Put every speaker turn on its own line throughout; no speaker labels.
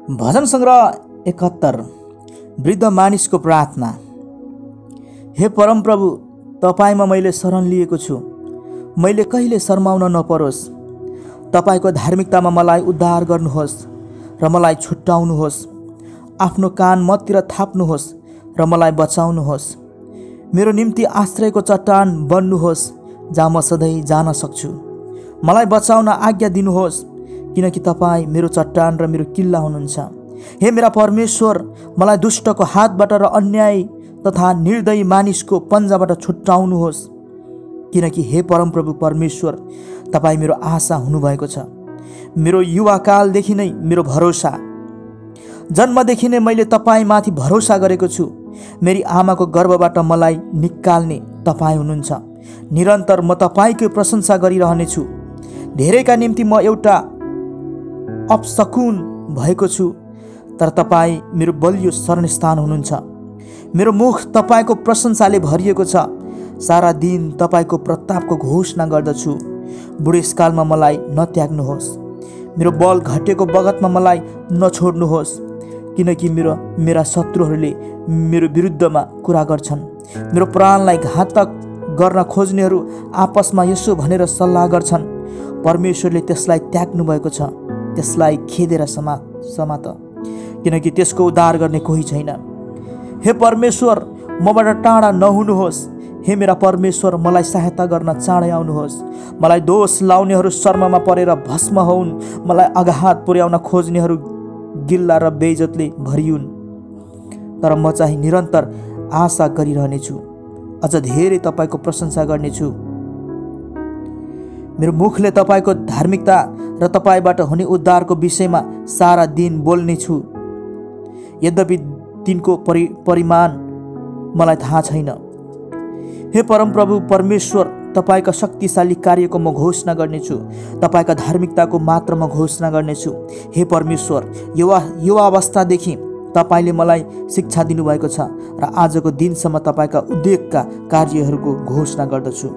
भजन सङ्ग्रह 71 वृद्ध मानिसको प्रार्थना। हे परमप्रभु, तपाईमा मैले शरण लिएको छु। मैले कहिले शर्माउन नपरोस्। तपाईको धार्मिकतामा मलाई उद्धार गर्नुहोस् र मलाई छुट्याउनुहोस्। आफ्नो कान मतिर थाप्नुहोस् र मलाई बचाउनुहोस्। मेरो निम्ति आश्रयको चट्टान बन्नुहोस् जहाँ म सधैँ जान सक्छु। मलाई बचाउन आज्ञा दिनुहोस्, किनकि तपाईँ मेरो चट्टान र मेरो किल्ला हुनुहुन्छ। हे मेरा परमेश्वर, मलाई दुष्टको हातबाट र अन्याय तथा निर्दयी मानिसको पन्जाबाट छुट्याउनुहोस्, किनकि हे परमप्रभु परमेश्वर, तपाईँ मेरो आशा हुनुभएको छ। मेरो युवाकालदेखि नै मेरो भरोसा, जन्मदेखि नै मैले तपाईँमाथि भरोसा गरेको छु। मेरी आमाको गर्भबाट मलाई निकाल्ने तपाईँ हुनुहुन्छ। निरन्तर म तपाईँकै प्रशंसा गरिरहनेछु। धेरैका निम्ति म एउटा अपशकुन भएको छु, तर तपाईँ मेरो बलियो शरणस्थान हुनुहुन्छ। मेरो मुख तपाईँको प्रशंसाले भरिएको छ। सारा दिन तपाईँको प्रतापको घोषणा गर्दछु। बुढेसकालमा मलाई नत्याग्नुहोस्। मेरो बल घटेको बगतमा मलाई नछोड्नुहोस्, किनकि मेरा शत्रुहरूले मेरो विरुद्धमा कुरा गर्छन्। मेरो प्राणलाई घातक गर्न खोज्नेहरू आपसमा यसो भनेर सल्लाह गर्छन्, परमेश्वरले त्यसलाई त्याग्नु भएको छ। त्यसलाई खेदेर समात, किनकि त्यसको उद्धार गर्ने कोही छैन। हे परमेश्वर, मबाट टाढा नहुनुहोस्। हे मेरा परमेश्वर, मलाई सहायता गर्न चाँडै आउनुहोस्। मलाई दोष लाउनेहरू शर्ममा परेर भस्म होउन्। मलाई आघात पुर्याउन खोज्नेहरू गिल्ला र बेइज्जतले भरियुन्। तर म चाहिँ निरन्तर आशा गरिरहनेछु। अझ धेरै तपाईँको प्रशंसा गर्नेछु। मेरो मुखले तपाईँको धार्मिकता र तपाईँबाट हुने उद्धारको विषयमा सारा दिन बोल्नेछु। यद्यपि तिनको परिमाण मलाई थाहा छैन। हे परमप्रभु परमेश्वर, तपाईँका शक्तिशाली कार्यको म घोषणा गर्नेछु। तपाईँका धार्मिकताको मात्र म घोषणा गर्नेछु। हे परमेश्वर, युवावस्थादेखि तपाईँले मलाई शिक्षा दिनुभएको छ र आजको दिनसम्म तपाईँका उद्योगका कार्यहरूको घोषणा गर्दछु।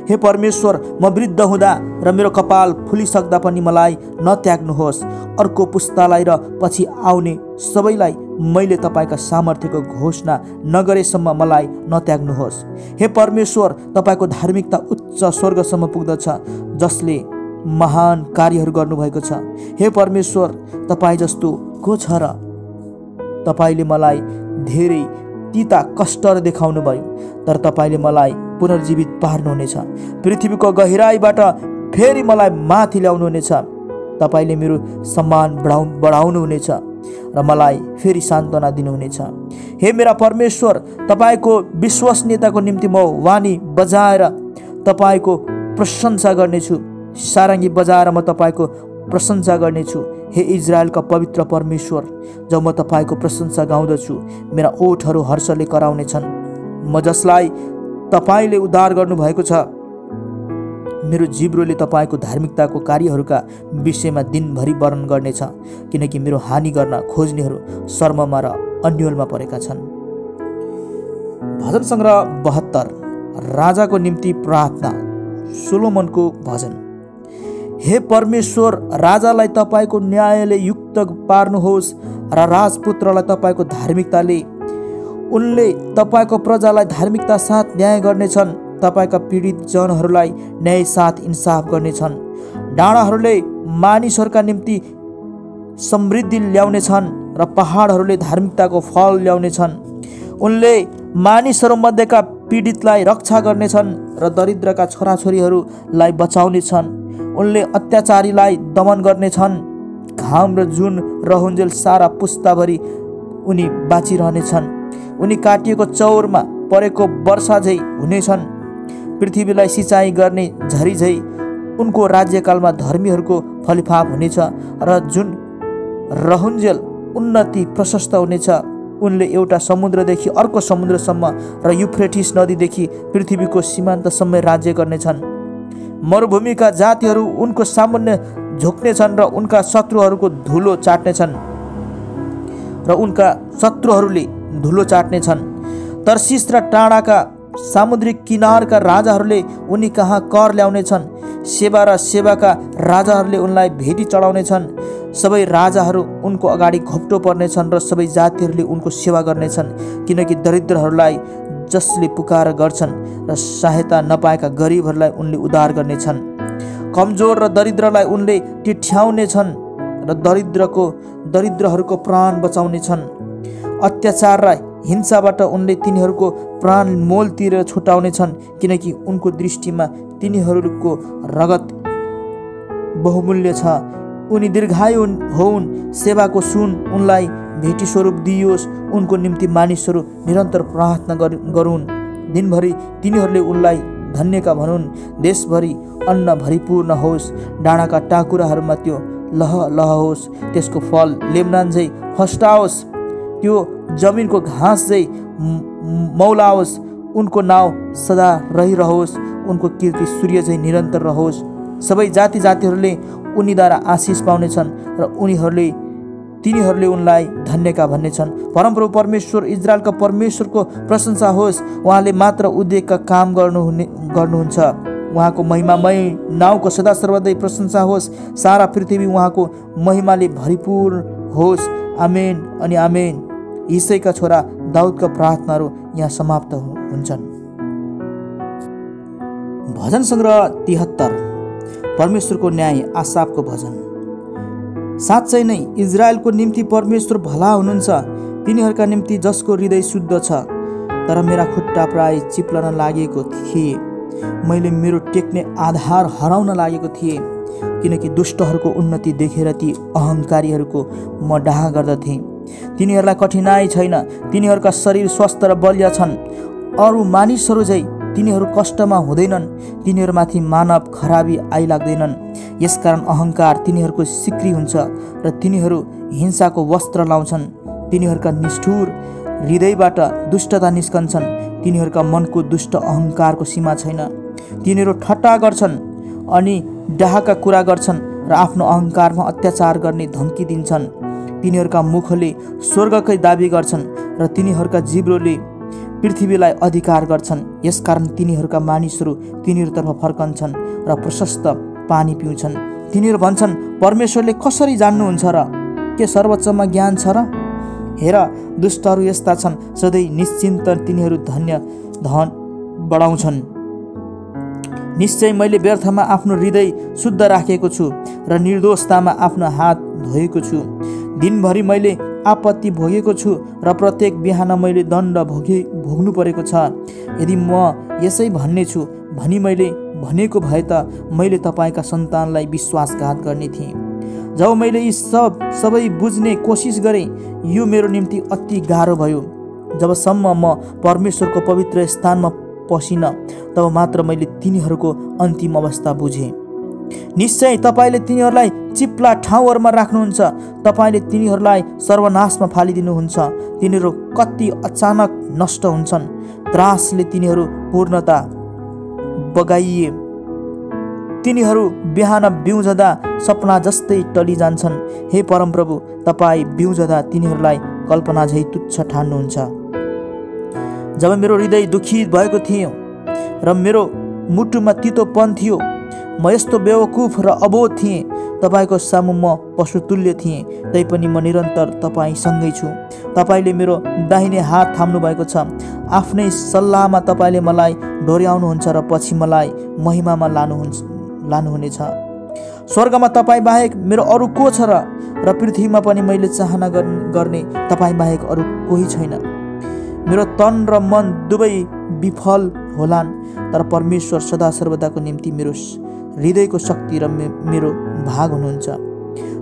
हे परमेश्वर, म वृद्ध हुँदा र मेरो कपाल फुलिसक्दा पनि मलाई नत्याग्नुहोस्। अर्को पुस्तालाई र पछि आउने सबैलाई मैले तपाईँका सामर्थ्यको घोषणा नगरेसम्म मलाई नत्याग्नुहोस्। हे परमेश्वर, तपाईँको धार्मिकता उच्च स्वर्गसम्म पुग्दछ, जसले महान कार्यहरू गर्नुभएको छ। हे परमेश्वर, तपाईँ जस्तो को छ र? तपाईँले मलाई धेरै तीता कष्टहरू देखाउनु भयो, तर तपाईँले मलाई पुनर्जीवित पार्नुहुनेछ। पृथ्वीको गहिराईबाट फेरि मलाई माथि ल्याउनुहुनेछ। तपाईँले मेरो सम्मान बढाउनुहुनेछ र मलाई फेरि सान्त्वना दिनुहुनेछ। हे मेरा परमेश्वर, तपाईँको विश्वसनीयताको निम्ति म वाणी बजाएर तपाईँको प्रशंसा गर्नेछु। सारङ्गी बजाएर म तपाईँको प्रशंसा गर्नेछु। हे इजरायलका पवित्र परमेश्वर, जब म तपाईँको प्रशंसा गाउँदछु, मेरा ओठहरू हर्षले कराउनेछन्। म जसलाई तपाईँले उद्धार गर्नुभएको छ, मेरो जिब्रोले तपाईँको धार्मिकताको कार्यहरूका विषयमा दिनभरि वर्णन गर्नेछ, किनकि मेरो हानि गर्न खोज्नेहरू शर्ममा र अन्योलमा परेका छन्। भजन सङ्ग्रह 72 राजाको निम्ति प्रार्थना। सोलोमनको भजन। हे परमेश्वर, राजालाई तपाईँको न्यायले युक्त पार्नुहोस् र राजपुत्रलाई तपाईँको धार्मिकताले। उनले तपाईँको प्रजालाई धार्मिकता साथ न्याय गर्नेछन्। तपाईँका पीडित जनहरूलाई न्याय साथ इन्साफ गर्नेछन्। डाँडाहरूले मानिसहरूका निम्ति समृद्धि ल्याउनेछन् र पहाडहरूले धार्मिकताको फल ल्याउनेछन्। उनले मानिसहरूमध्येका पीडितलाई रक्षा गर्नेछन् र दरिद्रका छोराछोरीहरूलाई बचाउनेछन्। उनले अत्याचारीलाई दमन गर्नेछन्। घाम र जुन रहन्जेल सारा पुस्ताभरि उनी बाँचिरहनेछन्। उनी काटिएको चौरमा परेको वर्षा झै हुनेछन्। पृथ्वीलाई सिँचाइ गर्ने झरी झै उनको राज्यकालमा धर्मीहरूको फलिफाप हुनेछ र जुन रहन्जेल उन्नति प्रशस्त हुनेछ। उनले एउटा समुद्रदेखि अर्को समुद्रसम्म र युफ्रेटिस नदीदेखि पृथ्वीको सीमान्तसम्म राज्य गर्नेछन्। मरुभूमिका जातिहरू उनको सामुन्ने झोक्नेछन् र उनका शत्रुहरूको धुलो चाट्नेछन् र उनका शत्रुहरूले धुलो चाट्नेछन्। तर्सिस र टाढाका सामुद्रिक किनारका राजाहरूले उनी कहाँ कर ल्याउनेछन्। सेवा र सेवाका राजाहरूले उनलाई भेटी चढाउनेछन्। सबै राजाहरू उनको अगाडि घोप्टो पर्नेछन् र सबै जातिहरूले उनको सेवा गर्नेछन्, किनकि दरिद्रहरूलाई जसले पुकार गर्छन् र सहायता नपाएका गरिबहरूलाई उनले उद्धार गर्नेछन्। कमजोर र दरिद्रलाई उनले टिठ्याउनेछन् र दरिद्रहरूको प्राण बचाउनेछन्। अत्याचार र हिंसाबाट उनले तिनीहरूको प्राण मोल तिरेर छुटाउनेछन्, किनकि उनको दृष्टिमा तिनीहरूको रगत बहुमूल्य छ। उनी दीर्घायु होउन्, सेवाको सुन उनलाई भेटी स्वरूप दिइयोस्। उनको निम्ति मानिसहरू निरन्तर प्रार्थना गरून्। दिनभरि तिनीहरूले उनलाई धन्यका भनुन्। देशभरि अन्न भरिपूर्ण होस्, डाँडाका टाकुराहरूमा त्यो लह होस्। त्यसको फल लेबनान झै फस्टाओस्, त्यो जमिनको घाँस झै मौलाओस्। उनको नाउँ सदा रहिरहोस्, उनको कीर्ति सूर्य झै निरन्तर रहोस्। सबै जातिहरूले उनीद्वारा आशिष पाउनेछन् र तिनीहरूले उनलाई धन्यका भन्नेछन्। परमप्रभु परमेश्वर इजरायलका परमेश्वरको प्रशंसा होस्। उहाँले मात्र उद्योगका काम गर्नुहुन्छ। उहाँको महिमामय नाउँको सदा सर्वदै प्रशंसा होस्। सारा पृथ्वी उहाँको महिमाले भरिपूर्ण होस्। आमेन अनि आमेन। ईशैका छोरा दाउदका प्रार्थनाहरू यहाँ समाप्त हुन्छन्। भजन सङ्ग्रह 73, परमेश्वरको न्याय, आसाफको भजन। साँच्चै नै इजरायलको निम्ति परमेश्वर भला हुनुहुन्छ, तिनीहरूका निम्ति जसको हृदय शुद्ध छ। तर मेरा खुट्टा प्राय चिप्लन लागेको थिए, मैले मेरो टेक्ने आधार हराउन लागेको थिएँ, किनकि दुष्टहरूको उन्नति देखेर ती अहङ्कारीहरूको म डाह गर्दथेँ। तिनीहरूलाई कठिनाइ छैन, तिनीहरूका शरीर स्वस्थ र बलिया छन्। अरू मानिसहरू झै तिनीहरू कष्टमा हुँदैनन्, तिनीहरूमाथि मानव खराबी आइलाग्दैनन्। यसकारण अहङ्कार तिनीहरूको सिक्री हुन्छ र तिनीहरू हिंसाको वस्त्र लाउँछन्। तिनीहरूका निष्ठुर हृदयबाट दुष्टता निस्कन्छन्, तिनीहरूका मनको दुष्ट अहङ्कारको सीमा छैन। तिनीहरू ठट्टा गर्छन् अनि डाहका कुरा गर्छन् र आफ्नो अहङ्कारमा अत्याचार गर्ने धम्की दिन्छन्। तिनीहरूका मुखले स्वर्गकै दाबी गर्छन् र तिनीहरूका जिब्रोले पृथ्वीलाई अधिकार गर्छन्। यसकारण तिनीहरूका मानिसहरू तिनीहरूतर्फ फर्कन्छन् र प्रशस्त पानी पिउँछन्। तिनीहरू भन्छन्, परमेश्वरले कसरी जान्नुहुन्छ र? के सर्वोच्चमा ज्ञान छ र? हेर, दुष्टहरू यस्ता छन्, सधैँ निश्चिन्त तिनीहरू धन बढाउँछन्। निश्चय मैले व्यर्थमा आफ्नो हृदय शुद्ध राखेको छु र निर्दोषतामा आफ्नो हात धोएको छु। दिनभरि मैले आपत्ति भोगेको छु र प्रत्येक बिहान मैले दण्ड भोग्नु परेको छ। यदि म यसै भन्ने छु भनी मैले भनेको भए त मैले तपाईँका सन्तानलाई विश्वासघात गर्ने थिएँ। जब मैले यी सबै बुझ्ने कोसिस गरेँ, यो मेरो निम्ति अति गाह्रो भयो। जबसम्म म परमेश्वरको पवित्र स्थानमा पसिन, तब मात्र मैले तिनीहरूको अन्तिम अवस्था बुझेँ। निश्चय तपाईँले तिनीहरूलाई चिप्ला ठाउँहरूमा राख्नुहुन्छ, तपाईँले तिनीहरूलाई सर्वनाशमा फालिदिनुहुन्छ। तिनीहरू कति अचानक नष्ट हुन्छन्, त्रासले तिनीहरू पूर्णता बगाइए। तिनीहरू बिहान बिउजदा सपना जस्तै टलिजान्छन्। हे परमप्रभु, तपाईँ बिउजदा तिनीहरूलाई कल्पना झै तुच्छ ठान्नुहुन्छ। जब मेरो हृदय दुखित भएको थियो र मेरो मुटुमा तितोपन थियो, म यस्तो बेवकुफ र अबोध थिएँ। तपाईँको सामु म पशुतुल्य थिएँ, तैपनि म निरन्तर तपाईँसँगै छु। तपाईँले मेरो दाहिने हात थाम्नु भएको छ। आफ्नै सल्लाहमा तपाईँले मलाई डोर्याउनुहुन्छ र पछि मलाई महिमामा लानुहुनेछ। स्वर्गमा तपाईँ बाहेक मेरो अरू को छ र पृथ्वीमा पनि मैले चाहना गर्ने तपाईँ बाहेक अरू कोही छैन। मेरो तन र मन दुवै विफल होलान्, तर परमेश्वर सदा सर्वदाको निम्ति मेरो हृदयको शक्ति र मेरो भाग हुनुहुन्छ।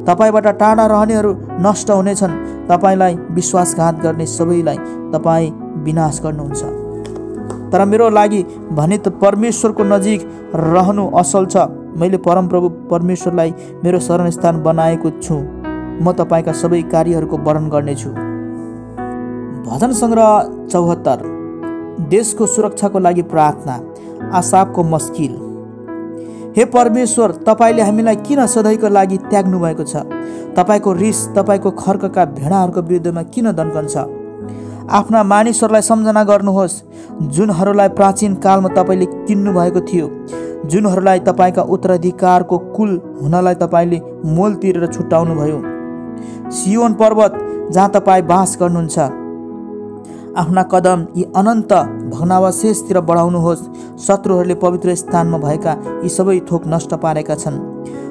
तपाईँबाट टाढा रहनेहरू नष्ट हुनेछन्, तपाईँलाई विश्वासघात गर्ने सबैलाई तपाईँ विनाश गर्नुहुन्छ। तर मेरो लागि भने त परमेश्वरको नजिक रहनु असल छ। मैले परमप्रभु परमेश्वरलाई मेरो शरणस्थान बनाएको छु। म तपाईँका सबै कार्यहरूको वर्णन गर्नेछु। भजन सङ्ग्रह 74, देशको सुरक्षाको लागि प्रार्थना, आसाफको मस्किल। हे परमेश्वर, तपाईँले हामीलाई किन सधैँको लागि त्याग्नु भएको छ? तपाईँको रिस तपाईँको खर्कका भेडाहरूको विरुद्धमा किन दन्कन्छ? आफ्ना मानिसहरूलाई सम्झना गर्नुहोस्, जुनहरूलाई प्राचीन कालमा तपाईँले किन्नु भएको थियो। जुनहरूलाई तपाईका उत्तराधिकारको कुल हुनलाई तपाईले मोल तिरेर छुट्याउनु भयो। सियोन पर्वत जहाँ तपाईँ बास गर्नुहुन्छ, आफ्ना कदम यी अनन्त भग्नावशेषतिर बढाउनुहोस्। शत्रुहरूले पवित्र स्थानमा भएका यी सबै थोक नष्ट पारेका छन्।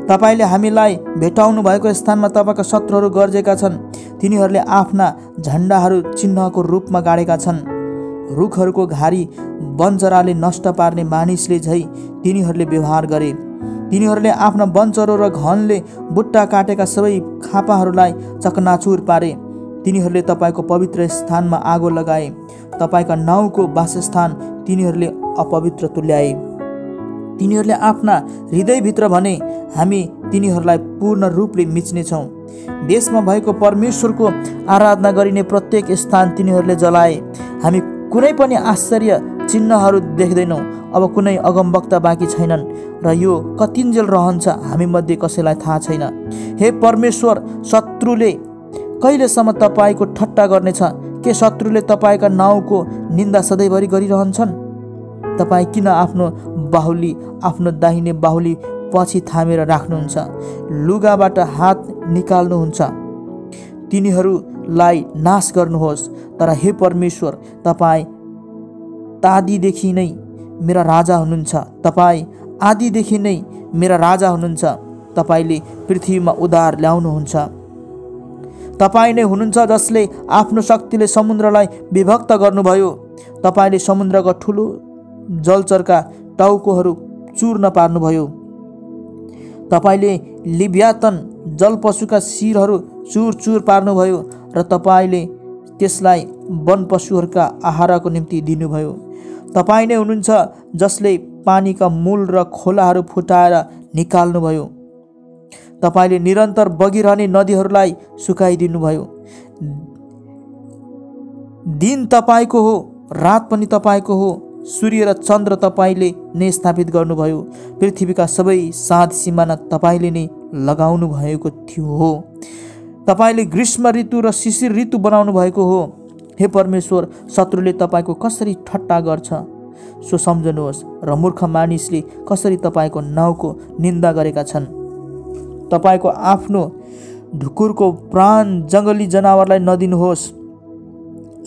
तपाईले हामीलाई भेटाउनु भएको स्थानमा तपाईका शत्रुहरू गर्जेका छन्। तिनीहरूले आफ्ना झण्डाहरू चिन्हको रूपमा गाडेका छन्। रुखहरूको घारी वनचराले नष्ट पार्ने मानिसले झै तिनीहरूले व्यवहार गरे। तिनीहरूले आफ्ना वनचरो र घनले बुट्टा काटेका सबै खापाहरूलाई चकनाचुर पारे। तिनीहरूले तपाईको पवित्र स्थानमा आगो लगाए। तपाईका नाउँको वासस्थान तिनीहरूले अपवित्र तुल्याए। तिनीहरूले आफ्ना हृदयभित्र भने, हामी तिनीहरूलाई पूर्ण रूपले मिच्नेछौँ। देशमा भएको परमेश्वरको आराधना गरिने प्रत्येक स्थान तिनीहरूले जलाए। हामी कुनै पनि आश्चर्य चिन्हहरू देख्दैनौँ। अब कुनै अगमवक्ता बाँकी छैनन् र यो कतिन्जेल रहन्छ हामी मध्ये कसैलाई थाहा छैन। हे परमेश्वर, शत्रुले कहिलेसम्म तपाईको ठट्टा गर्नेछ? के शत्रुले तपाईका नाउँको निन्दा सधैँभरि गरिरहन्छन्? तपाईँ किन आफ्नो बाहुली, आफ्नो दाहिने बाहुली पछि थामेर राख्नुहुन्छ? लुगाबाट हात निकाल्नुहुन्छ। तिनीहरूलाई नाश गर्नुहोस्। तर हे परमेश्वर, तपाईँ आदिदेखि नै मेरा राजा हुनुहुन्छ। तपाईँ आदिदेखि नै मेरा राजा हुनुहुन्छ। तपाईँले पृथ्वीमा उद्धार ल्याउनुहुन्छ। तपाईँ नै हुनुहुन्छ जसले आफ्नो शक्तिले समुद्रलाई विभक्त गर्नुभयो। तपाईँले समुद्रका ठुलो जलचरका टाउकोहरू चूर्ण पार्नुभयो। तपाईँले लिभ्यातन जलपशुका शिरहरू चुर चुर पार्नुभयो र तपाईँले त्यसलाई वन पशुहरूका आहारको निम्ति दिनुभयो। तपाईँ नै हुनुहुन्छ जसले पानीका मूल र खोलाहरू फुटाएर निकाल्नुभयो। तपाईले निरन्तर बगिरहने नदीहरूलाई सुकाइदिनुभयो। दिन तपाईको हो, रात पनि तपाईको हो। सूर्य र चन्द्र तपाईले नै स्थापित गर्नुभयो। पृथ्वीका सबै सात सिमाना तपाईले नै लगाउनु भएको थियो हो। तपाईले ग्रीष्म ऋतु र शिशिर ऋतु बनाउनु भएको हो। हे परमेश्वर, शत्रुले तपाईको कसरी ठट्टा गर्छ सो सम्झनुहोस् र मूर्ख मानिसले कसरी तपाईको नाउँको निन्दा गरेका छन्। तपाईको आफ्नो ढुकुरको प्राण जङ्गली जनावरलाई नदिनुहोस्।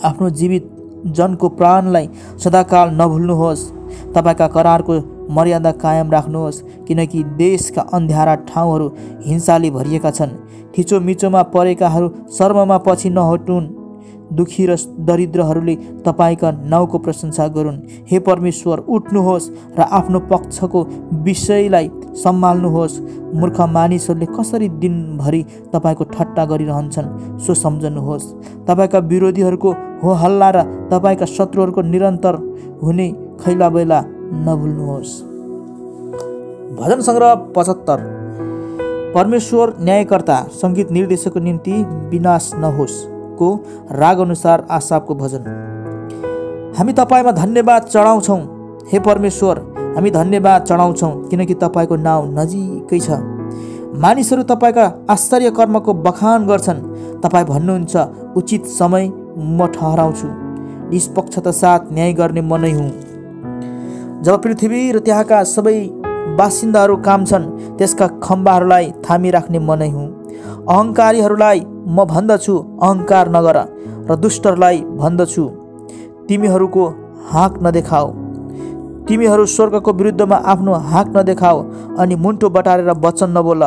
आफ्नो जीवित जनको प्राणलाई सदाकाल नभुल्नुहोस्। तपाईका करारको मर्यादा कायम राख्नुहोस्, किनकि देशका अन्ध्यारा ठाउँहरू हिंसाले भरिएका छन्। थिचोमिचोमा परेकाहरू शर्ममा पछि नहटुन्। दुखी र दरिद्रहरूले तपाईका नाउँको प्रशंसा गरून्। हे परमेश्वर, उठ्नुहोस् र आफ्नो पक्षको विषयलाई सम्हाल्नुहोस्। मूर्ख मानिसहरूले कसरी दिनभरि तपाईको ठट्टा गरिरहन्छन् सो सम्झनुहोस्। तपाईका विरोधीहरूको हो हल्ला र तपाईका शत्रुहरूको निरन्तर हुने खैला बेला नभुल्नुहोस्। भजन सङ्ग्रह 75। परमेश्वर न्यायकर्ता, सङ्गीत निर्देशकको निम्ति विनाश नहोस् को राग अनुसार आसाफको भजन। हामी तपाईमा धन्यवाद चढाउँछौँ। हे परमेश्वर, हामी धन्यवाद चढाउँछौँ, किनकि तपाईको नाउँ नजिकै छ। मानिसहरू तपाईका आश्चर्य कर्मको बखान गर्छन्। तपाईँ भन्नुहुन्छ, उचित समय म ठहराउँछु, निष्पक्षता साथ न्याय गर्ने म नै हुँ। जब पृथ्वी र त्यहाँका सबै बासिन्दाहरू काम्छन्, त्यसका खम्बाहरूलाई थामिराख्ने म नै हुँ। अहङ्कारीहरूलाई म भन्दछु, अहङ्कार नगर, र दुष्टहरूलाई भन्दछु, तिमीहरूको हाँक नदेखाऊ। तिमीहरू स्वर्गको विरुद्धमा आफ्नो हाँक नदेखाऊ अनि मुन्टो बटारेर वचन नबोल।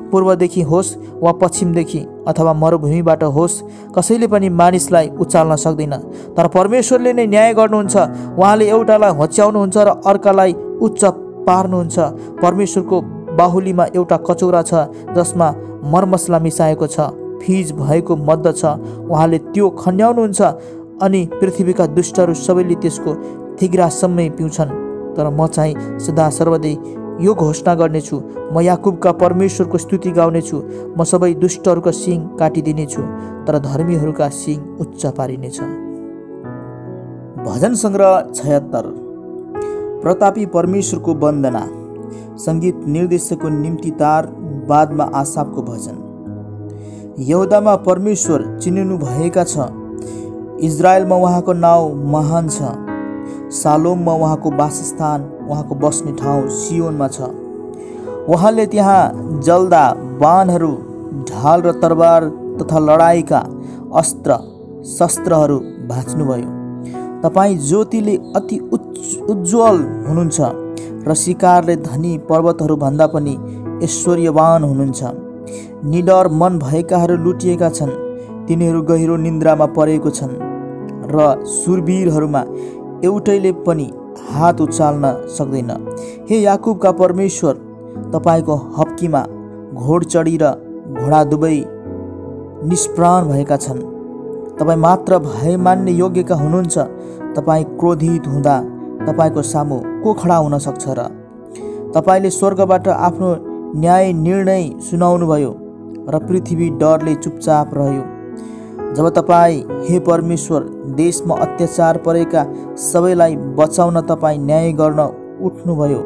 पूर्वदेखि होस् वा पश्चिमदेखि अथवा मरुभूमिबाट होस्, कसैले पनि मानिसलाई उचाल्न सक्दैन। तर परमेश्वरले नै न्याय गर्नुहुन्छ। उहाँले एउटालाई होच्याउनुहुन्छ र अर्कालाई उच्च पार्नुहुन्छ। परमेश्वरको बाहुलीमा एउटा कचौरा छ जसमा मरमसला मिसाएको छ, फिज भएको मद्दत छ। उहाँले त्यो खन्याउनुहुन्छ अनि पृथ्वीका दुष्टहरू सबैले त्यसको थिग्रासम्मै पिउँछन्। तर म चाहिँ सदा सर्वदै यो घोषणा गर्नेछु, म याकुबका परमेश्वरको स्तुति गाउनेछु। म सबै दुष्टहरूका सिङ काटिदिनेछु, तर धर्मीहरूका सिङ उच्च पारिनेछ। भजन सङ्ग्रह 76। प्रतापी परमेश्वरको वन्दना, सङ्गीत निर्देशकको निम्ति तार, बादमा आसाफको भजन। यहुदामा परमेश्वर चिनिनु भएका छ, इजरायलमा उहाँको नाउँ महान छ। सालोममा उहाँको वासस्थान, उहाँको बस्ने ठाउँ सियोनमा छ। उहाँले त्यहाँ जल्दा बाणहरू, ढाल र तरबार तथा लडाइँका अस्त्र शस्त्रहरू भाँच्नुभयो। तपाईँ ज्योतिले अति उज्जवल हुनुहुन्छ र शिकारले धनी पर्वतहरूभन्दा पनि ऐश्वर्यवान हुनुहुन्छ। निडर मन भएकाहरू लुटिएका छन्, तिनीहरू गहिरो निन्द्रामा परेको छन् र सुरवीरहरूमा एउटैले पनि हात उचाल्न सक्दैन। हे याकुबका परमेश्वर, तपाईँको हप्कीमा घोडचढी र घोडा दुवै निष्प्राण भएका छन्। तपाईँ मात्र भय मान्ने योग्यका हुनुहुन्छ। तपाईँ क्रोधित हुँदा तपाईँको सामु को खडा हुन सक्छ र? तपाईँले स्वर्गबाट आफ्नो न्याय निर्णय सुनाउनुभयो र पृथ्वी डरले चुपचाप रह्यो। जब तपाईँ हे परमेश्वर देशमा अत्याचार परेका सबैलाई बचाउन तपाईँ न्याय गर्न उठ्नुभयो,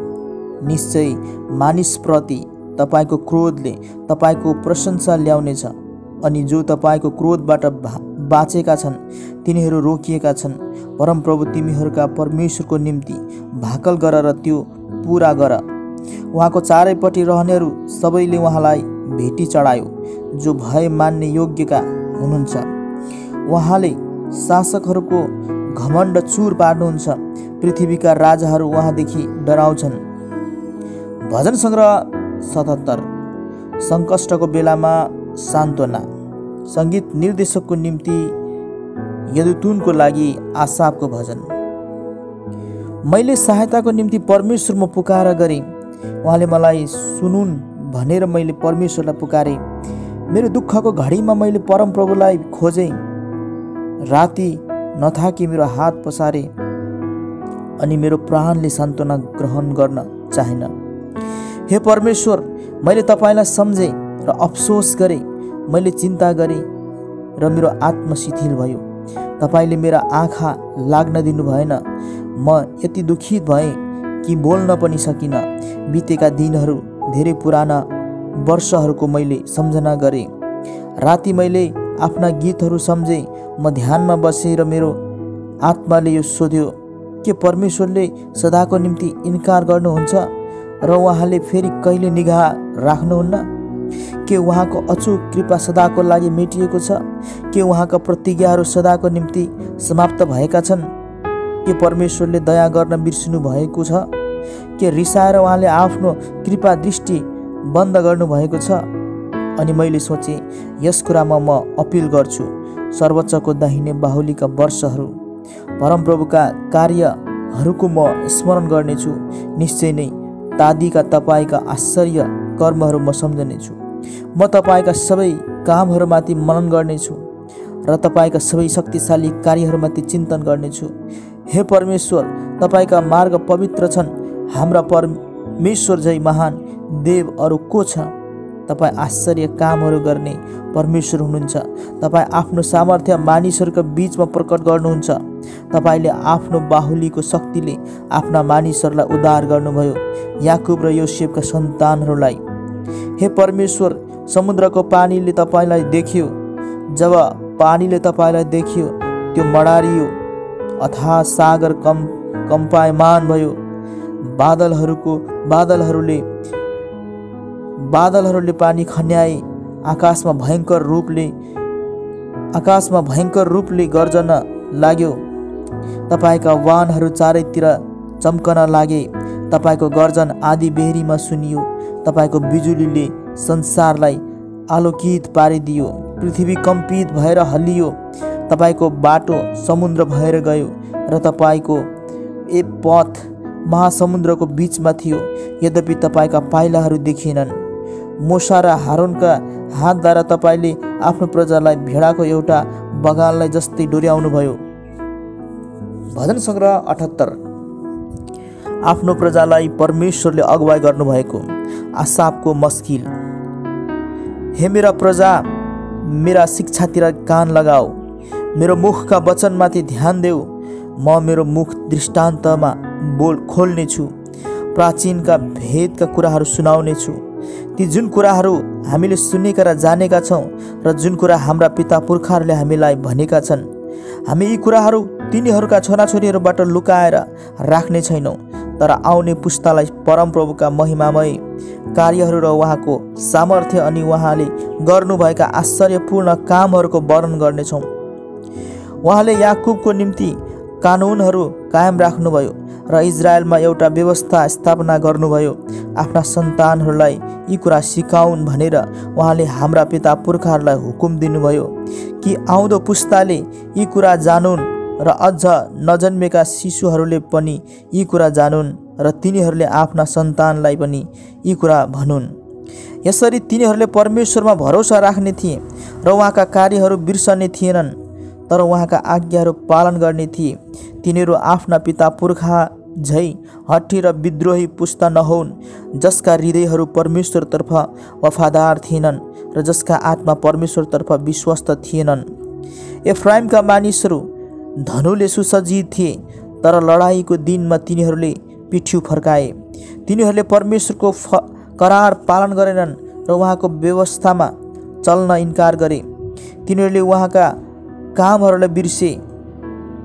निश्चय मानिसप्रति तपाईँको क्रोधले तपाईँको प्रशंसा ल्याउनेछ अनि जो तपाईँको क्रोधबाट बाँचेका छन् तिनीहरू रोकिएका छन्। परमप्रभु तिमीहरूका परमेश्वरको निम्ति भाकल गर र त्यो पुरा गर। उहाँको चारैपट्टि रहनेहरू सबैले उहाँलाई भेटी चढायो, जो भय मान्ने योग्यका हुनुहुन्छ। उहाँले शासकहरूको घमण्ड चुर पार्नुहुन्छ, पृथ्वीका राजाहरू उहाँदेखि डराउँछन्। भजन सङ्ग्रह 77। सङ्कष्टको बेलामा सान्त्वना। सङ्गीत निर्देशकको निम्ति यदुतुनको लागि आसाफको भजन। मैले सहायताको निम्ति परमेश्वरमा पुकार गरेँ, उहाँले मलाई सुनुन् भनेर मैले परमेश्वरलाई पुकारेँ। मेरो दुःखको घडीमा मैले परमप्रभुलाई खोजेँ। राति नथाकी मेरो हात पसारे अनि मेरो प्राणले सान्त्वना ग्रहण गर्न चाहेन। हे परमेश्वर, मैले तपाईँलाई सम्झेँ र अफसोस गरेँ। मैले चिन्ता गरेँ र मेरो आत्मा शिथिल भयो। तपाईँले मेरा आँखा लाग्न दिनु भएन। म यति दुखित भएँ कि बोल्न पनि सकिनँ। बितेका दिनहरू, धेरै पुराना वर्षहरूको मैले सम्झना गरेँ। राति मैले आफ्ना गीतहरू सम्झेँ। म ध्यानमा बसेर मेरो आत्माले यो सोध्यो, के परमेश्वरले सदाको निम्ति इन्कार गर्नुहुन्छ र उहाँले फेरि कहिले निगाह राख्नुहुन्न? के उहाँको अचूक कृपा सदाको लागि मेटिएको छ? के उहाँका प्रतिज्ञाहरू सदाको निम्ति समाप्त भएका छन्? के परमेश्वरले दया गर्न बिर्सिनु भएको छ? के रिसाएर उहाँले आफ्नो कृपा दृष्टि बन्द गर्नुभएको छ? अनि मैले सोचेँ, यस कुरामा म अपिल गर्छु, सर्वोच्चको दाहिने बाहुलीका वर्षहरू, परमप्रभुका कार्यहरूको म स्मरण गर्नेछु। निश्चय नै तादीका तपाईँका आश्चर्य कर्महरू म सम्झनेछु। म तपाईँका सबै कामहरूमाथि मनन गर्नेछु र तपाईँका सबै शक्तिशाली कार्यहरूमाथि चिन्तन गर्नेछु। हे परमेश्वर, तपाईँका मार्ग पवित्र छन्। हाम्रा परमेश्वर झै महान देव अरू को छ? तपाईँ आश्चर्य कामहरू गर्ने परमेश्वर हुनुहुन्छ। तपाईँ आफ्नो सामर्थ्य मानिसहरूका बीचमा प्रकट गर्नुहुन्छ। तपाईँले आफ्नो बाहुलीको शक्तिले आफ्ना मानिसहरूलाई उद्धार गर्नुभयो, याकुब र योसेफका सन्तानहरूलाई। हे परमेश्वर, समुद्रको पानीले तपाईँलाई देखियो। जब पानीले तपाईँलाई देखियो, त्यो मडारियो। अथाह सागर कम्पायमान भयो। बादलहरूले पानी खन्याए। आकाशमा भयङ्कर रूपले गर्जन लाग्यो। तपाईँका वाहनहरू चारैतिर चम्कन लागे। तपाईँको गर्जन आधी बेरीमा सुनियो। तपाईँको बिजुलीले संसारलाई आलोकित पारिदियो। पृथ्वी कम्पित भएर हल्लियो। तपाईँको बाटो समुद्र भएर गयो र तपाईँको ए पथ महासमुद्रको बीचमा थियो। यद्यपि तपाईँका पाइलाहरू देखिएनन्। मोसा र हारोनका हातद्वारा तपाईँले आफ्नो प्रजालाई भेडाको एउटा बगाललाई जस्तै डोर्याउनु भयो। भजन सङ्ग्रह 78। आफ्नो प्रजालाई परमेश्वरले अगुवाई गर्नुभएको। आसाफको मस्किल। हे मेरा प्रजा, मेरा शिक्षातिर कान लगाऊ। मेरो मुखका वचनमाथि ध्यान देऊ। म मेरो मुख दृष्टान्तमा खोल्नेछु। प्राचीनका भेदका कुराहरू सुनाउनेछु। ती जुन कुराहरू हामीले सुनेका र जानेका छौँ र जुन कुरा हाम्रा पिता पुर्खाहरूले हामीलाई भनेका छन्। हामी यी कुराहरू तिनीहरूका छोराछोरीहरूबाट लुकाएर राख्ने छैनौँ, तर आउने पुस्तालाई परमप्रभुका महिमामय कार्यहरू र उहाँको सामर्थ्य अनि उहाँले गर्नुभएका आश्चर्यपूर्ण कामहरूको वर्णन गर्नेछौँ। उहाँले याकुबको निम्ति कानुनहरू कायम राख्नुभयो र इजरायलमा एउटा व्यवस्था स्थापना गर्नुभयो। आफ्ना सन्तानहरूलाई यी कुरा सिकाउन् भनेर उहाँले हाम्रा पिता पुर्खाहरूलाई हुकुम दिनुभयो कि आउँदो पुस्ताले यी कुरा जानुन् र अझ नजन्मेका शिशुहरूले पनि यी कुरा जानुन् र तिनीहरूले आफ्ना सन्तानलाई पनि यी कुरा भनुन्। यसरी तिनीहरूले परमेश्वरमा भरोसा राख्ने थिए र उहाँका कार्यहरू बिर्सने थिएनन्, तर उहाँका आज्ञाहरू पालन गर्ने थिए। तिनीहरू आफ्ना पिता पुर्खा झै हट्ठी र विद्रोही पुस्ता नहोन्, जसका हृदयहरू परमेश्वरतर्फ वफादार थिएनन् र जसका आत्मा परमेश्वरतर्फ विश्वस्त थिएनन्। एफ्राइमका मानिसहरू धनुले सुसज्जित थिए, तर लडाईँको दिनमा तिनीहरूले पिठ्यू फर्काए। तिनीहरूले परमेश्वरको करार पालन गरेनन् र उहाँको व्यवस्थामा चल्न इन्कार गरे। तिनीहरूले उहाँका कामहरूलाई बिर्से,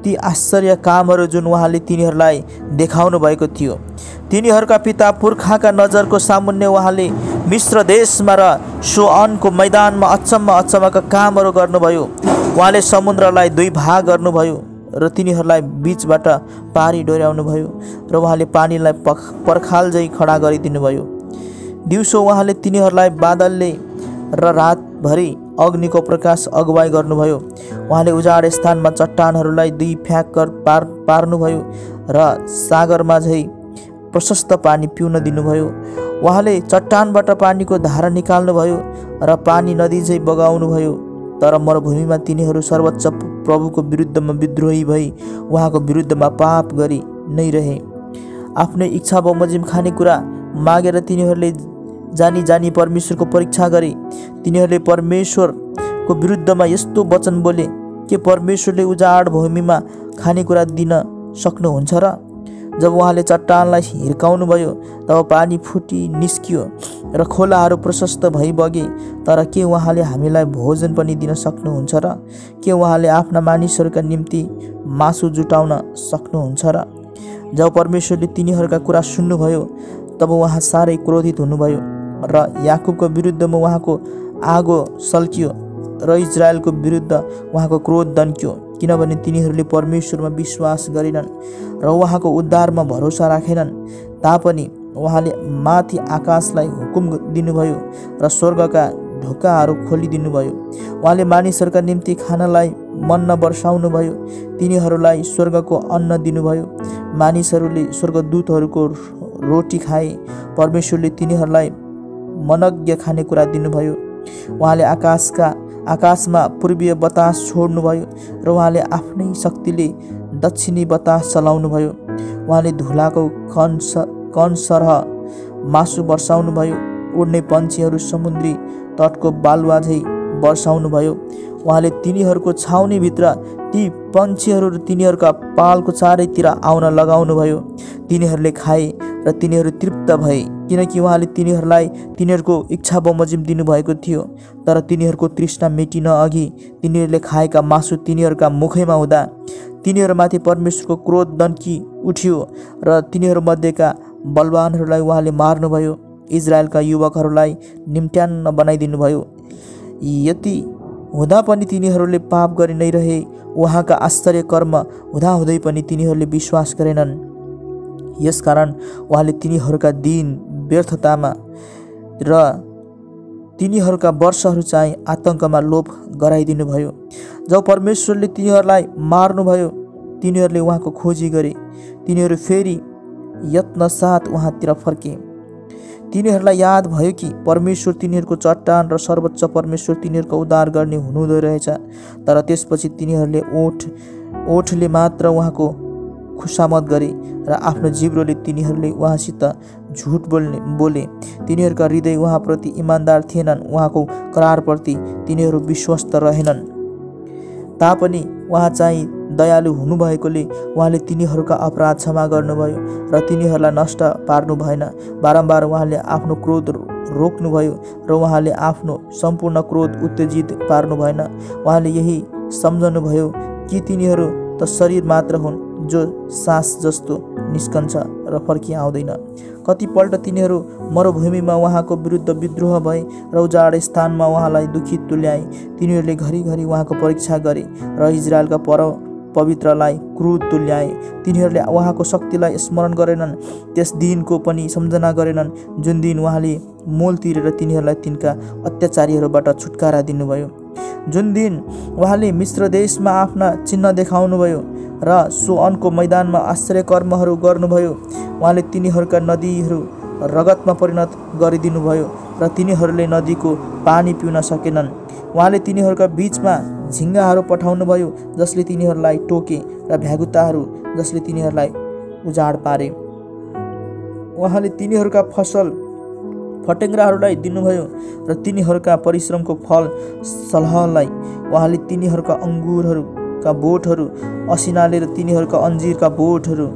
ती आश्चर्य कामहरू जुन उहाँले तिनीहरूलाई देखाउनु भएको थियो। तिनीहरूका पिता पुर्खाका नजरको सामुन्ने उहाँले मिस्र देशमा र सोअनको मैदानमा अचम्मका कामहरू गर्नुभयो। उहाँले समुद्रलाई दुई भाग गर्नुभयो र तिनीहरूलाई बीचबाट पारी डोर्याउनुभयो र उहाँले पानीलाई पर्खाल झै खडा गरिदिनुभयो। दिउँसो उहाँले तिनीहरूलाई बादलले र रातभरि अग्निको प्रकाश अगुवाई गर्नुभयो। उहाँले उजाड स्थानमा चट्टानहरूलाई दुई फ्याक पार्नुभयो र सागरमा झै प्रशस्त पानी पिउन दिनुभयो। उहाँले चट्टानबाट पानीको धारा निकाल्नुभयो र पानी नदी झै बगाउनुभयो। तर मरुभूमिमा तिनीहरू सर्वोच्च प्रभुको विरुद्धमा विद्रोही भई उहाँको विरुद्धमा पाप गरी नै रहे। आफ्नै इच्छा बमोजिम खानेकुरा मागेर तिनीहरूले जानी जानी परमेश्वरको परीक्षा गरे। तिनीहरूले परमेश्वरको विरुद्धमा यस्तो वचन बोले, के परमेश्वरले उजाड भूमिमा खानेकुरा दिन सक्नुहुन्छ र? जब उहाँले चट्टानलाई हिर्काउनु भयो तब पानी फुटी निस्कियो र खोलाहरू प्रशस्त भई बगे। तर के उहाँले हामीलाई भोजन पनि दिन सक्नुहुन्छ र? के उहाँले आफ्ना मानिसहरूका निम्ति मासु जुटाउन सक्नुहुन्छ र? जब परमेश्वरले तिनीहरूका कुरा सुन्नुभयो तब उहाँ साह्रै क्रोधित हुनुभयो र याकुबको विरुद्धमा उहाँको आगो सल्कियो र इजरायलको विरुद्ध उहाँको क्रोध दन्क्यो, किनभने तिनीहरूले परमेश्वरमा विश्वास गरेनन् र उहाँको उद्धारमा भरोसा राखेनन्। तापनि उहाँले माथि आकाशलाई हुकुम दिनुभयो र स्वर्गका ढोकाहरू खोलिदिनुभयो। उहाँले मानिसहरूका निम्ति खानालाई मन्ना वर्षाउनुभयो, तिनीहरूलाई स्वर्गको अन्न दिनुभयो। मानिसहरूले स्वर्गदूतहरूको रोटी खाए, परमेश्वरले तिनीहरूलाई मनज्ञ खानेकुरा दिनुभयो। उहाँले आकाशमा पूर्वीय बतास छोड्नुभयो र उहाँले आफ्नै शक्तिले दक्षिणी बतास चलाउनुभयो। उहाँले धुलाको कणसरह मासु वर्षाउनुभयो, उड्ने पन्छीहरू समुद्री तटको बालुवा झै वर्षाउनुभयो। उहाँले तिनीहरूको छाउनीभित्र ती पन्छीहरू र तिनीहरूका पालको चारैतिर आउन लगाउनुभयो। तिनीहरूले खाए र तिनीहरू तृप्त भए, किनकि उहाँले तिनीहरूलाई तिनीहरूको इच्छा बमोजिम दिनुभएको थियो। तर तिनीहरूको तृष्णा मेटिन अघि तिनीहरूले खाएका मासु तिनीहरूका मुखैमा हुँदा तिनीहरूमाथि परमेश्वरको क्रोध दन्की उठ्यो र तिनीहरूमध्येका बलवानहरूलाई उहाँले मार्नुभयो। इजरायलका युवकहरूलाई निम्त्यान्न बनाइदिनुभयो। यति हुँदा पनि तिनीहरूले पाप गरि नै रहे। उहाँका आश्चर्य कर्म हुँदाहुँदै पनि तिनीहरूले विश्वास गरेनन्। यसकारण उहाँले तिनीहरूका दिन व्यर्थतामा र तिनीहरूका वर्षहरू चाहिँ आतङ्कमा लोप गराइदिनुभयो। जब परमेश्वरले तिनीहरूलाई मार्नुभयो तिनीहरूले उहाँको खोजी गरे। तिनीहरू फेरि यत्न साथ उहाँतिर फर्के। तिनीहरूलाई याद भयो कि परमेश्वर तिनीहरूको चट्टान र सर्वोच्च परमेश्वर तिनीहरूको उद्धार गर्ने हुनुहुँदो रहेछ। तर त्यसपछि तिनीहरूले ओठले मात्र उहाँको खुसामत गरे र आफ्नो जिब्रोले तिनीहरूले उहाँसित झुट बोले। तिनीहरूका हृदय उहाँप्रति इमान्दार थिएनन्, उहाँको करारप्रति तिनीहरू विश्वस्त रहेनन्। तापनि उहाँ चाहिँ दयालु हुनुभएकोले उहाँले तिनीहरूका अपराध क्षमा गर्नुभयो र तिनीहरूलाई नष्ट पार्नु भएन। बारम्बार उहाँले आफ्नो क्रोध रोक्नुभयो र उहाँले आफ्नो सम्पूर्ण क्रोध उत्तेजित पार्नु भएन। उहाँले यही सम्झनुभयो कि तिनीहरू त शरीर मात्र हुन् जो सास जस्तो निस्कन्छ र फर्किआउँदैन। कतिपल्ट तिनीहरू मरुभूमिमा उहाँको विरुद्ध विद्रोह भए र उजाड स्थानमा उहाँलाई दुखित तुल्याए। तिनीहरूले घरिघरि उहाँको परीक्षा गरे र इजरायलका पवित्रलाई क्रोध तुल्याए। तिनीहरूले उहाँको शक्तिलाई स्मरण गरेनन्, त्यस दिनको पनि सम्झना गरेनन् जुन दिन उहाँले मोल तिरेर तिनीहरूलाई तिनका अत्याचारीहरूबाट छुटकारा दिनुभयो, जुन दिन उहाँले मिस्र देशमा आफ्ना चिन्ह देखाउनुभयो र सोअनको मैदानमा आश्चर्य कर्महरू गर्नुभयो। उहाँले तिनीहरूका नदीहरू रगतमा परिणत गरिदिनुभयो र तिनीहरूले नदीको पानी पिउन सकेनन्। उहाँले तिनीहरूका बीचमा झिङ्गाहरू पठाउनुभयो जसले तिनीहरूलाई टोके र भ्यागुताहरू जसले तिनीहरूलाई उजाड पारे। उहाँले तिनीहरूका फसल फटेङ्ग्राहरूलाई दिनुभयो र तिनीहरूका परिश्रमको फल सलहलाई। उहाँले तिनीहरूका अङ्गुरहरूका बोटहरू असिनाले र तिनीहरूका अन्जिरका बोटहरू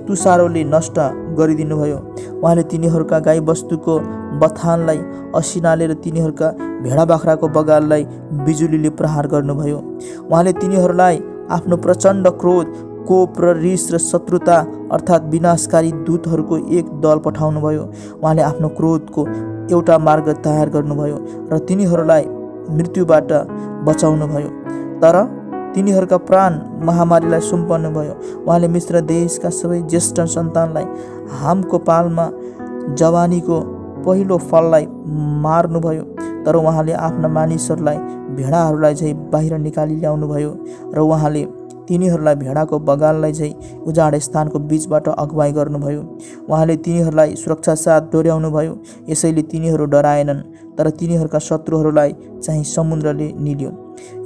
तुसारोले नष्ट गरिदिनुभयो। उहाँले तिनीहरूका गाईबस्तुको बथानलाई असिनाले र तिनीहरूका भेडा बाख्राको बगाललाई बिजुलीले प्रहार गर्नुभयो। उहाँले तिनीहरूलाई आफ्नो प्रचण्ड क्रोध, कोप र रिस र शत्रुता अर्थात् विनाशकारी दूतहरूको एक दल पठाउनुभयो। उहाँले आफ्नो क्रोधको एउटा मार्ग तयार गर्नुभयो र तिनीहरूलाई मृत्युबाट बचाउनुभयो, तर तिनीहरूका प्राण महामारीलाई सुम्पन्नुभयो। उहाँले मिस्र देशका सबै ज्येष्ठ सन्तानलाई हामको पालमा जवानीको पहिलो फललाई मार्नुभयो, तर उहाँले आफ्ना मानिसहरूलाई भेडाहरूलाई झैँ बाहिर निकाली ल्याउनुभयो र उहाँले तिनीहरूलाई भेडाको बगाललाई झैँ उजाड स्थानको बीचबाट अगुवाई गर्नुभयो। उहाँले तिनीहरूलाई सुरक्षा साथ डोर्याउनुभयो, यसैले तिनीहरू डराएनन्, तर तिनीहरूका शत्रुहरूलाई चाहिँ समुद्रले निल्यो।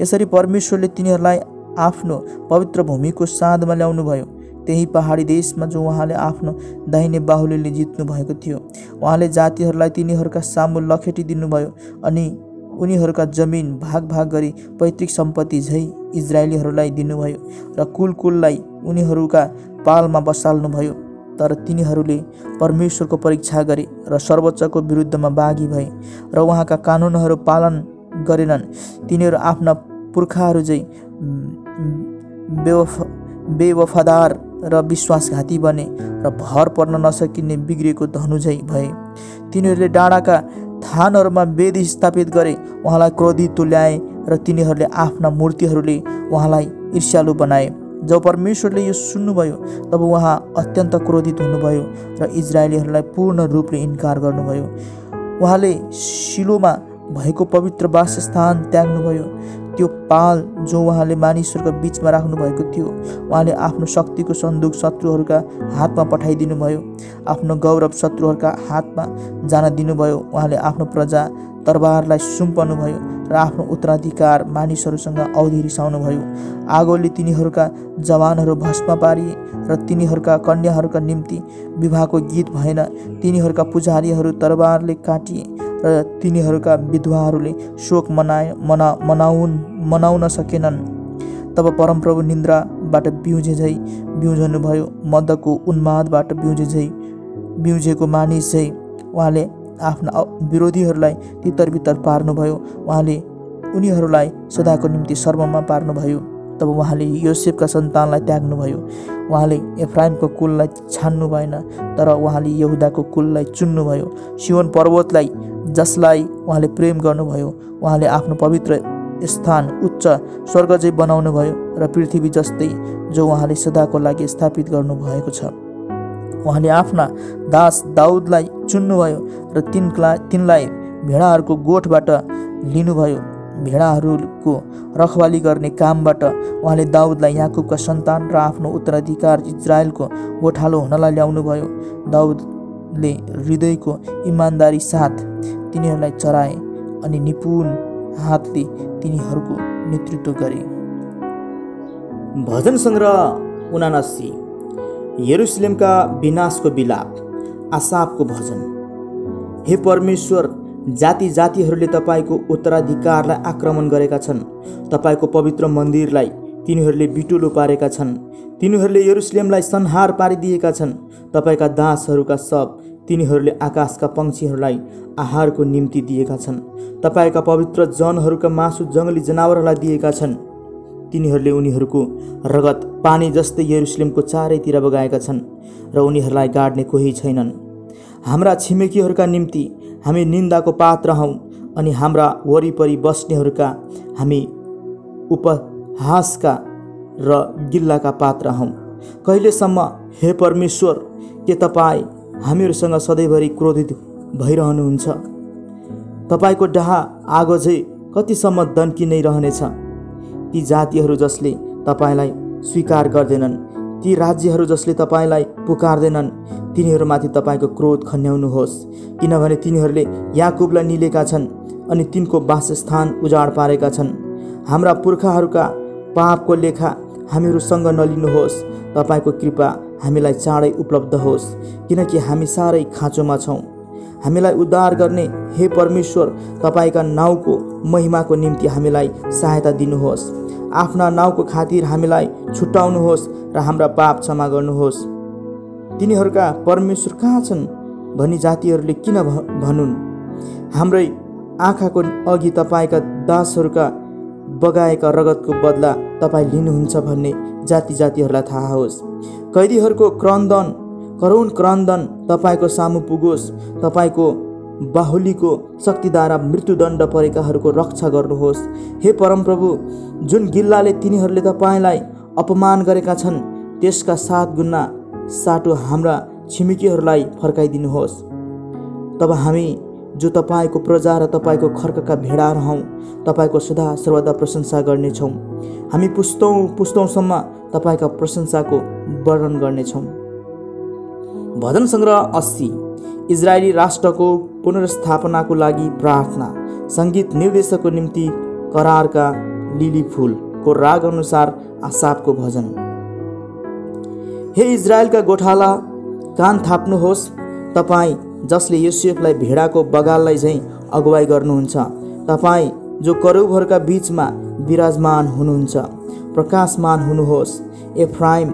यसरी परमेश्वरले तिनीहरूलाई आफ्नो पवित्र भूमिको साँधमा ल्याउनुभयो, त्यही पहाडी देशमा जो उहाँले आफ्नो दाहिने बाहुलीले जित्नु भएको थियो। उहाँले जातिहरूलाई तिनीहरूका सामु लखेटिदिनुभयो अनि उनीहरूका जमिन भाग भाग गरी पैतृक सम्पत्ति झैँ इजरायलीहरूलाई दिनुभयो र कुलकुललाई उनीहरूका पालमा बसाल्नुभयो। तर तिनीहरूले परमेश्वरको परीक्षा गरे र सर्वोच्चको विरुद्धमा बागी भए र उहाँका कानुनहरू पालन गरेनन्। तिनीहरू आफ्ना पुर्खाहरू झैँ बेवफादार र विश्वासघाती बने र भर पर्न नसकिने बिग्रेको धनु झैँ भए। तिनीहरूले डाँडाका थानहरूमा वेदी स्थापित गरे, उहाँलाई क्रोधित तुल्याए र तिनीहरूले आफ्ना मूर्तिहरूले उहाँलाई ईर्ष्यालु बनाए। जब परमेश्वरले यो सुन्नुभयो तब उहाँ अत्यन्त क्रोधित हुनुभयो र इजरायलीहरूलाई पूर्ण रूपले इन्कार गर्नुभयो। उहाँले शिलोमा भएको पवित्र वासस्थान त्याग्नुभयो, त्यो पाल जो उहाँले मानिसहरूका बीचमा राख्नु भएको थियो। उहाँले आफ्नो शक्तिको सन्दुक शत्रुहरूका हातमा पठाइदिनुभयो, आफ्नो गौरव शत्रुहरूका हातमा जान दिनुभयो। उहाँले आफ्नो प्रजा तरबारलाई सुम्पनुभयो र आफ्नो उत्तराधिकार मानिसहरूसँग औधी रिसाउनुभयो। आगोले तिनीहरूका जवानहरू भस्म पारिए र तिनीहरूका कन्याहरूका निम्ति विवाहको गीत भएन। तिनीहरूका पुजारीहरू तरबारले काटिए र तिनीहरूका विधवाहरूले शोक मनाउन सकेनन्। तब परमप्रभु निन्द्राबाट बिउजे झैँ बिउझनुभयो, मदको उन्मादबाट बिउजे झैँ बिउजेको मानिस झैँ उहाँले आफ्ना विरोधीहरूलाई तितर बितर पार्नुभयो। उहाँले उनीहरूलाई सदाको निम्ति सर्वमा पार्नुभयो। तब उहाँले योसेफका सन्तानलाई त्याग्नुभयो। उहाँले एफ्राइमको कुललाई छान्नु भएन, तर उहाँले यहुदाको कुललाई चुन्नुभयो। सियोन पर्वतलाई जसलाई उहाँले प्रेम गर्नुभयो, उहाँले आफ्नो पवित्र स्थान उच्च स्वर्ग चाहिँ बनाउनु भयो र पृथ्वी जस्तै जो उहाँले सदाको लागि स्थापित गर्नुभएको छ। उहाँले आफ्ना दास दाउदलाई चुन्नुभयो र तिनलाई भेडाहरूको गोठबाट लिनुभयो। भेडाहरूको रखवाली गर्ने कामबाट उहाँले दाउदलाई याकुबका सन्तान र आफ्नो उत्तराधिकार इजरायलको गोठालो हुनलाई ल्याउनुभयो। दाउदले हृदयको इमान्दारी साथ तिनीहरूलाई चराए अनि निपुण हातले तिनीहरूको नेतृत्व गरे।
भजन सङ्ग्रह 79 यरुशलेमका विनाशको विलाप। आसाफको भजन। हे परमेश्वर, जाति जातिहरूले तपाईँको उत्तराधिकारलाई आक्रमण गरेका छन्। तपाईँको पवित्र मन्दिरलाई तिनीहरूले बिटुलो पारेका छन्। तिनीहरूले यरुशलेमलाई संहार पारिदिएका छन्। तपाईँका दासहरूका शव तिनीहरूले आकाशका पंक्षीहरूलाई आहारको निम्ति दिएका छन्। तपाईँका पवित्र जनहरूका मासु जङ्गली जनावरहरूलाई दिएका छन्। तिनीहरूले उनीहरूको रगत पानी जस्तै यरुशलेमको चारैतिर बगाएका छन् र उनीहरूलाई गाड्ने कोही छैनन्। हाम्रा छिमेकीहरूका निम्ति हामी निन्दाको पात्र हौँ अनि हाम्रा वरिपरि बस्नेहरूका हामी उपहासका र गिल्लाका पात्र हौँ। कहिलेसम्म हे परमेश्वर के तपाईँ हामीहरूसँग सधैँभरि क्रोधित भइरहनुहुन्छ? तपाईँको डाहा आगो झै कतिसम्म दन्की नै रहनेछ? ती जातिहरू जसले तपाईँलाई स्वीकार गर्दैनन्, ती राज्यहरू जसले तपाईँलाई पुकार्दैनन्, तिनीहरूमाथि तपाईँको क्रोध खन्याउनुहोस्, किनभने तिनीहरूले याकुबलाई निलेका छन् अनि तिनको वासस्थान उजाड पारेका छन्। हाम्रा पुर्खाहरूका पापको लेखा हामीहरूसँग नलिनुहोस्। तपाईँको कृपा हामीलाई चाँडै उपलब्ध होस्, किनकि हामी साह्रै खाँचोमा छौँ। हामीलाई उद्धार गर्ने हे परमेश्वर, तपाईँका नाउँको महिमाको निम्ति हामीलाई सहायता दिनुहोस्। आफ्ना नाउँको खातिर हामीलाई छुट्याउनुहोस् र हाम्रा पाप क्षमा गर्नुहोस्। तिनीहरूका परमेश्वर कहाँ छन् भनी जातिहरूले किन भनुन्? हाम्रै आँखाको अघि तपाईँका दासहरूका बगाएका रगतको बदला तपाईँ लिनुहुन्छ भन्ने जाति जातिहरूलाई थाहा होस्। कैदीहरूको करुण क्रन्दन तपाईँको सामु पुगोस्। तपाईँको बाहुलीको शक्तिद्वारा मृत्युदण्ड परेकाहरूको रक्षा गर्नुहोस्। हे परमप्रभु, जुन गिल्लाले तिनीहरूले तपाईँलाई अपमान गरेका छन् त्यसका 7 गुणा साटो हाम्रा छिमेकीहरूलाई फर्काइदिनुहोस्। तब हामी जो तपाईँको प्रजा र तपाईँको खर्कका भेडाहरू हौँ, तपाईँको सदा सर्वदा प्रशंसा गर्नेछौँ। हामी पुस्तौँसम्म तपाईँका प्रशंसाको वर्णन गर्नेछौँ। भजन सङ्ग्रह 80 इजरायली राष्ट्रको पुनर्स्थापनाको लागि प्रार्थना। सङ्गीत निर्देशकको निम्ति करारका लिली फुलको राग अनुसार आसाफको भजन। हे इजरायलका गोठाला, कान थाप्नुहोस्, तपाईँ जसले योसेफलाई भेडाको बगाललाई झैँ अगुवाई गर्नुहुन्छ, तपाईँ जो करुबहरूका बीचमा विराजमान हुनुहुन्छ, प्रकाशमान हुनुहोस्। एफ्राइम,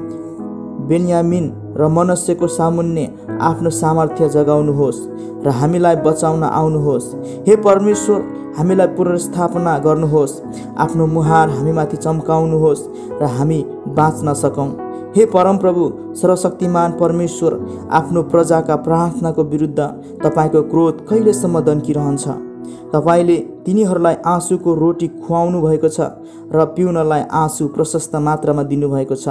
बेन्यामिन र मनस्यको सामुन्ने आफ्नो सामर्थ्य जगाउनुहोस् र हामीलाई बचाउन आउनुहोस्। हे परमेश्वर, हामीलाई पुनर्स्थापना गर्नुहोस्, आफ्नो मुहार हामीमाथि चम्काउनुहोस् र हामी बाँच्न सकौँ। हे परमप्रभु, सर्वशक्तिमान परमेश्वर, आफ्नो प्रजाका प्रार्थनाको विरुद्ध तपाईँको क्रोध कहिलेसम्म दन्किरहन्छ? तपाईँले तिनीहरूलाई आँसुको रोटी खुवाउनु भएको छ र पिउनलाई आँसु प्रशस्त मात्रामा दिनुभएको छ।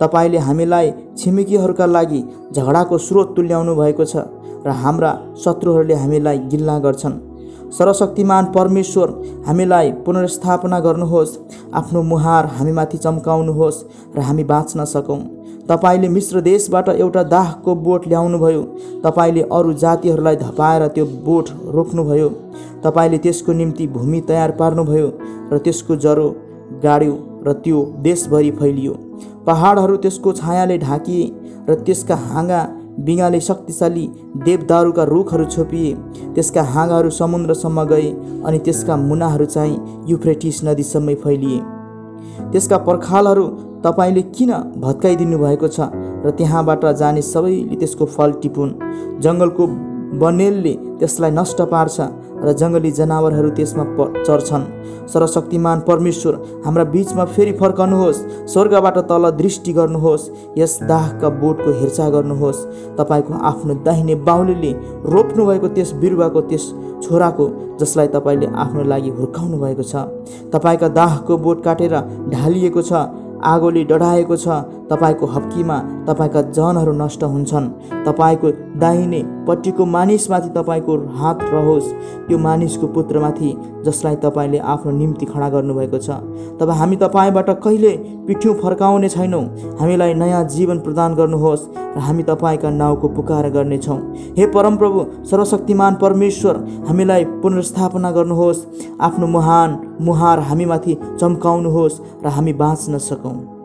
तपाईँले हामीलाई छिमेकीहरूका लागि झगडाको स्रोत तुल्याउनु भएको छ र हाम्रा शत्रुहरूले हामीलाई गिल्ला गर्छन्। सर्वशक्तिमान परमेश्वर, हामीलाई पुनर्स्थापना गर्नुहोस्, आफ्नो मुहार हामीमाथि चम्काउनुहोस् र हामी बाँच्न सकौँ। तपाईँले मिश्र देशबाट एउटा दाखको बोट ल्याउनुभयो, तपाईँले अरू जातिहरूलाई धपाएर त्यो बोट रोक्नुभयो। तपाईँले त्यसको निम्ति भूमि तयार पार्नुभयो र त्यसको जरो गाड्यो र त्यो देशभरि फैलियो। पहाडहरू त्यसको छायाले ढाकिए र त्यसका हाँगा बिगाले शक्तिशाली देवदारूका रुखहरू छोपिए। त्यसका हाँगाहरू समुद्रसम्म गए अनि त्यसका मुनाहरू चाहिँ युफ्रेटिस नदीसम्मै फैलिए। त्यसका पर्खालहरू तपाईँले किन भत्काइदिनु भएको छ र त्यहाँबाट जाने सबैले त्यसको फल टिपुन्? जङ्गलको बनेलले त्यसलाई नष्ट पार्छ र जङ्गली जनावरहरू त्यसमा चर्छन्। सर्वशक्तिमान परमेश्वर, हाम्रा बीचमा फेरि फर्कनुहोस्, स्वर्गबाट तल दृष्टि गर्नुहोस्, यस दाहका बोटको हेरचाह गर्नुहोस्। तपाईँको आफ्नो दाहिने बाहुलीले रोप्नु भएको त्यस बिरुवाको, त्यस छोराको जसलाई तपाईँले आफ्नो लागि हुर्काउनु भएको छ। तपाईँका दाहको बोट काटेर ढालिएको छ, आगोले डढाएको छ। तपाईँको हप्कीमा तपाईँका जनहरू नष्ट हुन्छन्। तपाईँको दाहिने पट्टिको मानिसमाथि तपाईँको हात रहोस्, त्यो मानिसको पुत्रमाथि जसलाई तपाईँले आफ्नो निम्ति खडा गर्नुभएको छ। तब हामी तपाईँबाट कहिले पिठ्यौँ फर्काउने छैनौँ। हामीलाई नयाँ जीवन प्रदान गर्नुहोस् र हामी तपाईँका नाउँको पुकार गर्नेछौँ। हे परमप्रभु, सर्वशक्तिमान परमेश्वर, हामीलाई पुनर्स्थापना गर्नुहोस्, आफ्नो मुहार हामीमाथि चम्काउनुहोस् र हामी बाँच्न सकौँ।